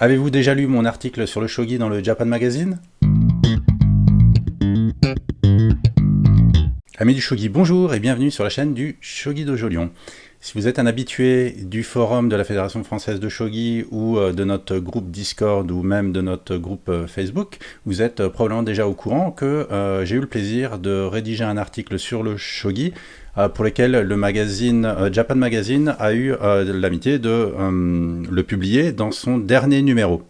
Avez-vous déjà lu mon article sur le shogi dans le Japan Magazine? Amis du shogi, bonjour et bienvenue sur la chaîne du Shogi Dojo Lyon. Si vous êtes un habitué du forum de la Fédération Française de Shogi ou de notre groupe Discord ou même de notre groupe Facebook, vous êtes probablement déjà au courant que j'ai eu le plaisir de rédiger un article sur le shogi pour lequel le magazine Japan Magazine a eu l'amitié de le publier dans son dernier numéro.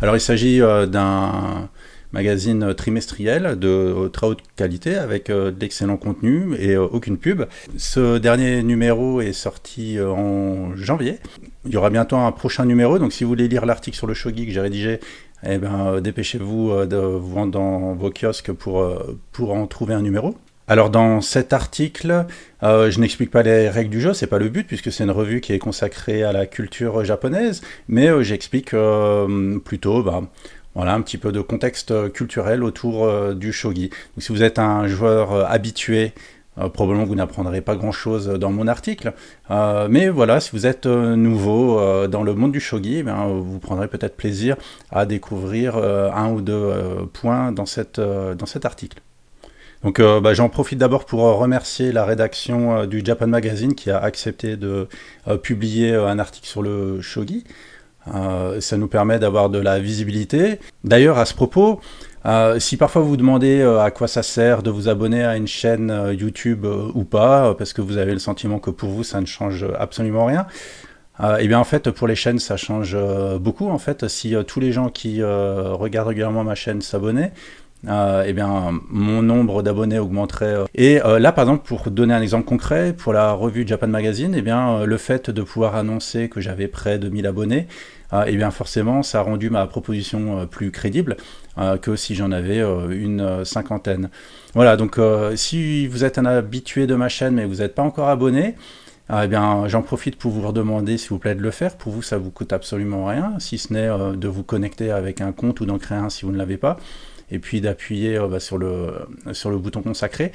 Alors il s'agit d'un magazine trimestriel de très haute qualité avec d'excellents contenus et aucune pub. Ce dernier numéro est sorti en janvier. Il y aura bientôt un prochain numéro, donc si vous voulez lire l'article sur le shogi que j'ai rédigé, eh ben, dépêchez-vous de vous rendre dans vos kiosques pour en trouver un numéro. Alors dans cet article, je n'explique pas les règles du jeu, c'est pas le but puisque c'est une revue qui est consacrée à la culture japonaise, mais j'explique plutôt voilà, un petit peu de contexte culturel autour du shogi. Donc, si vous êtes un joueur habitué, probablement vous n'apprendrez pas grand-chose dans mon article, mais voilà, si vous êtes nouveau dans le monde du shogi, vous prendrez peut-être plaisir à découvrir un ou deux points dans cet article. Donc j'en profite d'abord pour remercier la rédaction du Japan Magazine qui a accepté de publier un article sur le shogi. Ça nous permet d'avoir de la visibilité. D'ailleurs, à ce propos, si parfois vous vous demandez à quoi ça sert de vous abonner à une chaîne YouTube ou pas, parce que vous avez le sentiment que pour vous ça ne change absolument rien, et bien en fait pour les chaînes ça change beaucoup. En fait, si tous les gens qui regardent régulièrement ma chaîne s'abonnaient, eh bien, mon nombre d'abonnés augmenterait. Et là, par exemple, pour donner un exemple concret, pour la revue Japan Magazine, eh bien, le fait de pouvoir annoncer que j'avais près de 1000 abonnés, eh bien, forcément, ça a rendu ma proposition plus crédible que si j'en avais une cinquantaine. Voilà, donc si vous êtes un habitué de ma chaîne, mais vous n'êtes pas encore abonné, eh bien, j'en profite pour vous redemander, s'il vous plaît, de le faire. Pour vous, ça vous coûte absolument rien, si ce n'est de vous connecter avec un compte ou d'en créer un si vous ne l'avez pas, et puis d'appuyer sur le bouton consacré.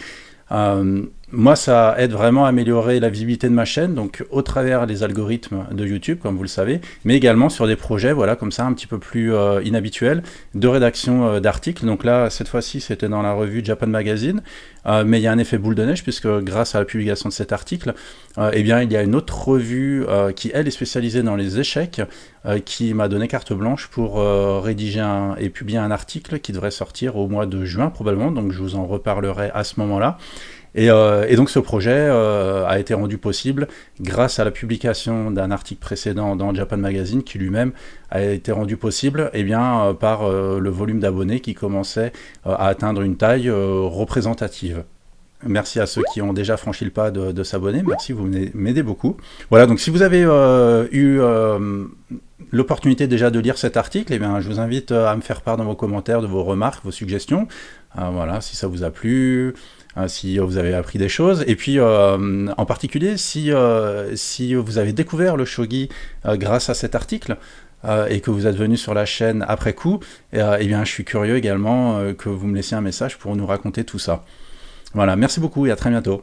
Moi, ça aide vraiment à améliorer la visibilité de ma chaîne, donc au travers des algorithmes de YouTube, comme vous le savez, mais également sur des projets, voilà, comme ça, un petit peu plus inhabituels, de rédaction d'articles. Donc là, cette fois-ci, c'était dans la revue Japan Magazine, mais il y a un effet boule de neige, puisque grâce à la publication de cet article, eh bien, il y a une autre revue qui, elle, est spécialisée dans les échecs, qui m'a donné carte blanche pour rédiger et publier un article qui devrait sortir au mois de juin, probablement, donc je vous en reparlerai à ce moment-là. Et donc ce projet a été rendu possible grâce à la publication d'un article précédent dans Japan Magazine qui lui-même a été rendu possible par le volume d'abonnés qui commençait à atteindre une taille représentative. Merci à ceux qui ont déjà franchi le pas de s'abonner, merci, vous m'aidez beaucoup. Voilà, donc si vous avez eu l'opportunité déjà de lire cet article, eh bien, je vous invite à me faire part dans vos commentaires de vos remarques, vos suggestions, voilà, si ça vous a plu, si vous avez appris des choses, et puis en particulier si vous avez découvert le shogi grâce à cet article, et que vous êtes venu sur la chaîne après coup, eh bien je suis curieux également que vous me laissiez un message pour nous raconter tout ça. Voilà, merci beaucoup et à très bientôt.